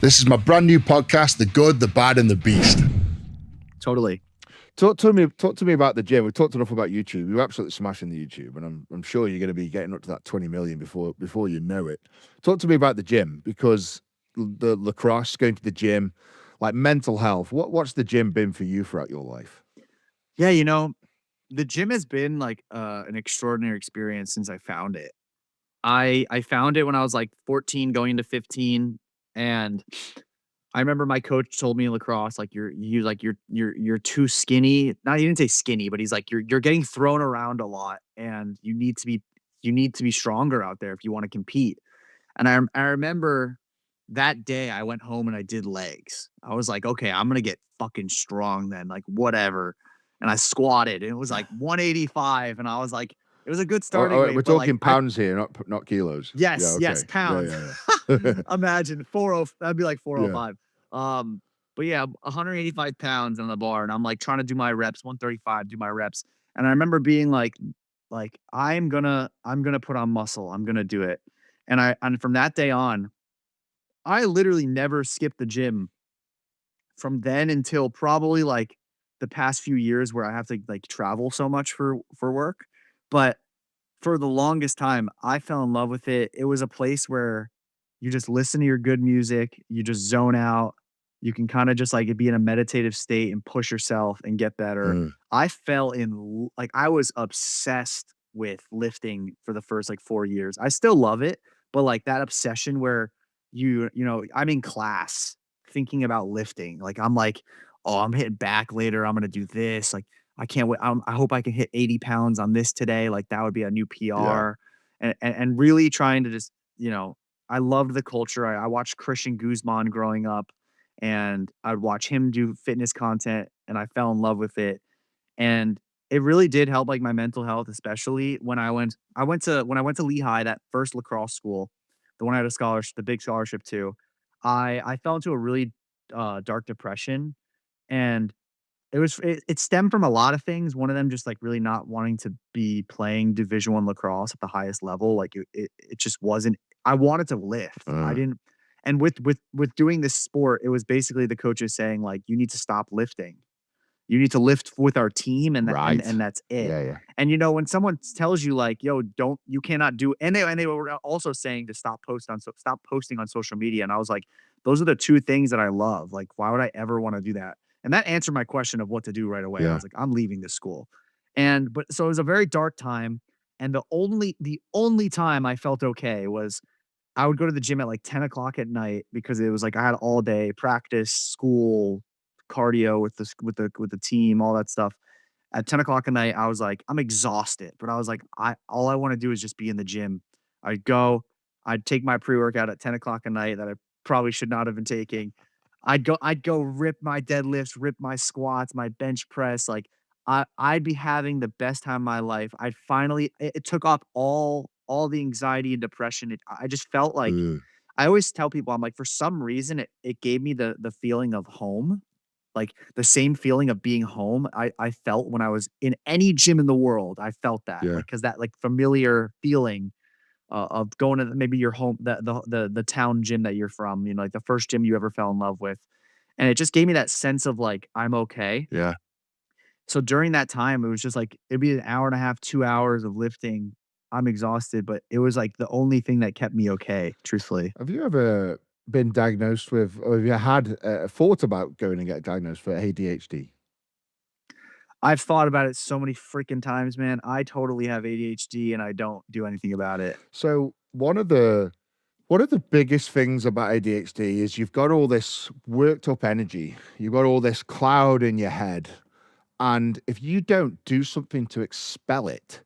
This is my brand new podcast, The Good, the Bad, and the Beast. Totally. Talk to me about the gym. We've talked enough about YouTube. You're absolutely smashing the YouTube, and I'm sure you're going to be getting up to that 20 million before you know it. Talk to me about the gym, because the lacrosse, going to the gym, like mental health. What's the gym been for you throughout your life? Yeah, the gym has been like an extraordinary experience since I found it. I found it when I was like 14 going into 15, and I remember my coach told me in lacrosse, like you're too skinny. Not, he didn't say skinny, but he's like you're getting thrown around a lot, and you need to be stronger out there if you want to compete. And I remember that day I went home and I did legs. I was like, okay, I'm gonna get fucking strong then, like whatever. And I squatted and it was like 185, and I was like, it was a good starting weight. We're But like talking pounds here, not kilos. yes, Yeah, yes, okay. pounds. Yeah. Imagine 40, that'd be like Yeah. 405. But yeah, 185 pounds on the bar, and I'm like trying to do my reps, 135, do my reps. And I remember being like I'm gonna put on muscle. I'm gonna do it. And from that day on, I literally never skipped the gym from then until probably like the past few years where I have to like travel so much for work. But for the longest time, I fell in love with it. It was a place where you just listen to your good music, you just zone out. You can kind of just like be in a meditative state and push yourself and get better. Mm. I fell in like I was obsessed with lifting for the first like 4 years. I still love it, but like that obsession where I'm in class thinking about lifting. Like I'm like, "Oh, I'm hitting back later. I'm gonna do this." Like I can't wait. I hope I can hit 80 pounds on this today. Like that would be a new Yeah. PR. And really trying to just, I loved the culture. I watched Christian Guzman growing up, and I'd watch him do fitness content, and I fell in love with it. And it really did help like my mental health, especially when I went to Lehigh, that first lacrosse school, the one I had a scholarship, the big scholarship to. I fell into a really dark depression, and it stemmed from a lot of things. One of them just like really not wanting to be playing Division One lacrosse at the highest level. Like it just wasn't. I wanted to lift. I Uh, didn't. And with doing this sport, it was basically the coaches saying like, you need to stop lifting. You need to lift with our team, and that and right. and that's it. Yeah. And when someone tells you like, "Yo, don't you cannot do," and they were also saying to stop posting on social media, and I was like, those are the two things that I love. Like, why would I ever want to do that? And that answered my question of what to do right away. I Yeah. was like, I'm leaving this school. And but so it was a very dark time, and the only time I felt okay was I would go to the gym at like 10 o'clock at night, because it was like I had all day practice, school, cardio with the team, all that stuff. At 10 o'clock at night, I was like, I'm exhausted, but I was like, all I want to do is just be in the gym. I'd go, I'd take my pre-workout at 10 o'clock at night that I probably should not have been taking. I'd go rip my deadlifts, rip my squats, my bench press. Like I'd be having the best time of my life. It took off all the anxiety and depression. I just felt like Mm. I always tell people, I'm like, for some reason, it gave me the feeling of home, like the same feeling of being home. I felt when I was in any gym in the world. I felt that, Yeah. like, because that like familiar feeling of going to maybe your home, the town gym that you're from, like the first gym you ever fell in love with, and it just gave me that sense of like I'm okay. Yeah. So during that time, it was just like it'd be an hour and a half, 2 hours of lifting. I'm exhausted, but it was like the only thing that kept me okay, truthfully. Have you ever been diagnosed with, or have you had thought about going and get diagnosed for ADHD? I've thought about it so many freaking times, man. I totally have ADHD and I don't do anything about it. So one of the biggest things about ADHD is you've got all this worked up energy, you've got all this cloud in your head, and if you don't do something to expel it,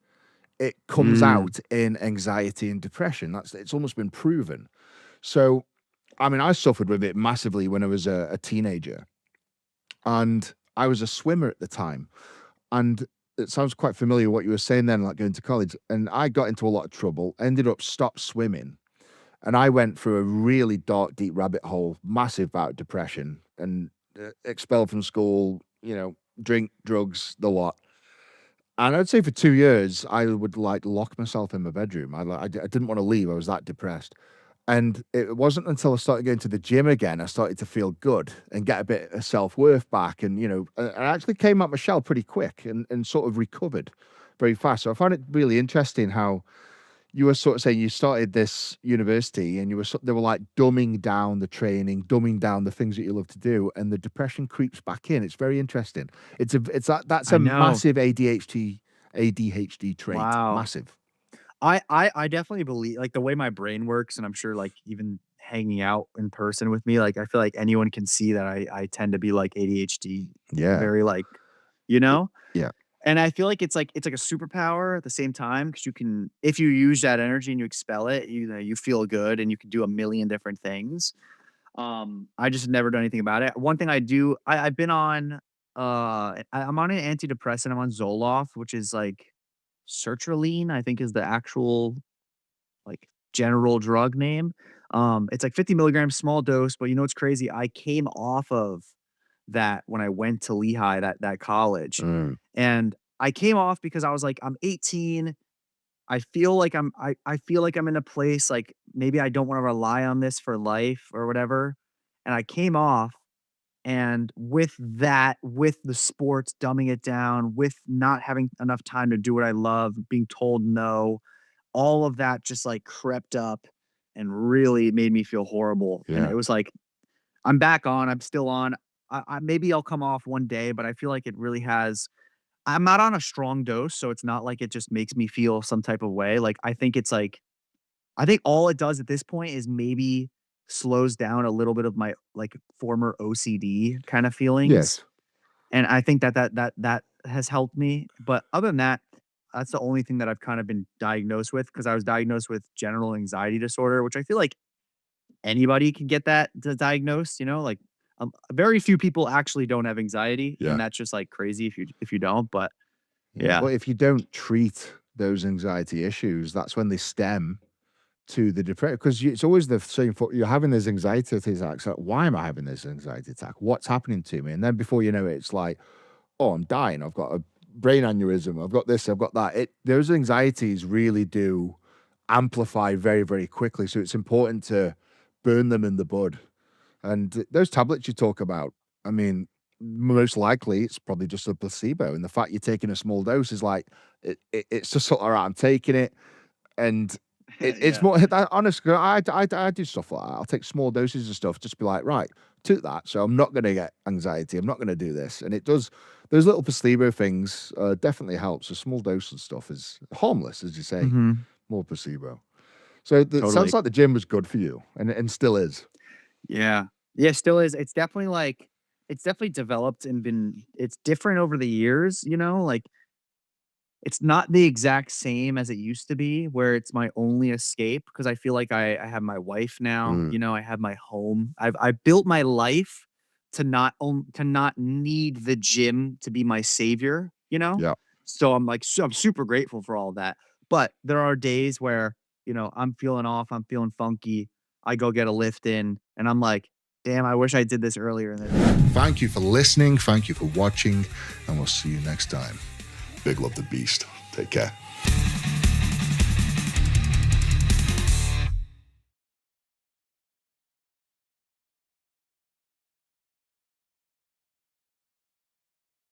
it comes Mm. out in anxiety and depression. It's almost been proven. So, I mean, I suffered with it massively when I was a teenager, and I was a swimmer at the time. And it sounds quite familiar what you were saying then, like going to college. And I got into a lot of trouble, ended up stopped swimming, and I went through a really dark, deep rabbit hole, massive bout of depression, and expelled from school. Drink, drugs, the lot. And I'd say for 2 years, I would like lock myself in my bedroom. I didn't want to leave. I was that depressed. And it wasn't until I started going to the gym again, I started to feel good and get a bit of self-worth back. And, I actually came out my shell pretty quick and sort of recovered very fast. So I found it really interesting how you were sort of saying you started this university and they were like dumbing down the training, dumbing down the things that you love to do, and the depression creeps back in. It's very interesting. That's I a know. massive ADHD trait. Wow. Massive. I definitely believe, like, the way my brain works, and I'm sure, like, even hanging out in person with me, like, I feel like anyone can see that I tend to be like ADHD, Yeah. very like, you know? Yeah. And I feel like it's like a superpower at the same time, because you can, if you use that energy and you expel it, you feel good and you can do a million different things. I just never done anything about it. One thing I do, I've been on, I'm on an antidepressant. I'm on Zoloft, which is like sertraline, I think is the actual, like, general drug name. It's like 50 milligrams, small dose, but you know what's crazy? I came off of that when I went to Lehigh, that college, Mm. and I came off because I was like, I'm 18. I feel like I'm in a place, like, maybe I don't want to rely on this for life or whatever. And I came off, and with that, with the sports dumbing it down, with not having enough time to do what I love, being told no, all of that just like crept up and really made me feel horrible. And Yeah. it was like, I'm back on, I'm still on. I maybe I'll come off one day, but I feel like it really has. I'm not on a strong dose, so it's not like it just makes me feel some type of way. Like, I think it's like, I think all it does at this point is maybe slows down a little bit of my, like, former OCD kind of feelings. Yes. And I think that has helped me. But other than that, that's the only thing that I've kind of been diagnosed with, because I was diagnosed with general anxiety disorder, which I feel like anybody can get that diagnosed, like, very few people actually don't have anxiety, Yeah. and that's just like crazy if you don't. But Yeah. yeah. But if you don't treat those anxiety issues, that's when they stem to the depression. Because it's always the same. You're having this anxiety attacks. Like, why am I having this anxiety attack? What's happening to me? And then before you know it, it's like, oh, I'm dying. I've got a brain aneurysm. I've got this. I've got that. Those anxieties really do amplify very, very quickly. So it's important to burn them in the bud. And those tablets you talk about, I mean, most likely it's probably just a placebo. And the fact you're taking a small dose is like, it's just sort of, all right, I'm taking it. And it's Yeah. more, honestly, I do stuff like that. I'll take small doses of stuff, just be like, right, took that. So I'm not going to get anxiety. I'm not going to do this. And it does, those little placebo things definitely helps. A small dose of stuff is harmless, as you say, Mhm. more placebo. So it sounds Totally. like the gym was good for you and still is. Yeah. Yeah, still is. It's definitely like, it's definitely developed and been, it's different over the years, like, it's not the exact same as it used to be, where it's my only escape, because I feel like I have my wife now, Mm, I have my home. I built my life to not need the gym to be my savior, yeah. So I'm like, I'm super grateful for all that. But there are days where, I'm feeling off, I'm feeling funky. I go get a lift in, and I'm like, damn, I wish I did this earlier in the day. Thank you for listening. Thank you for watching. And we'll see you next time. Big love the beast. Take care.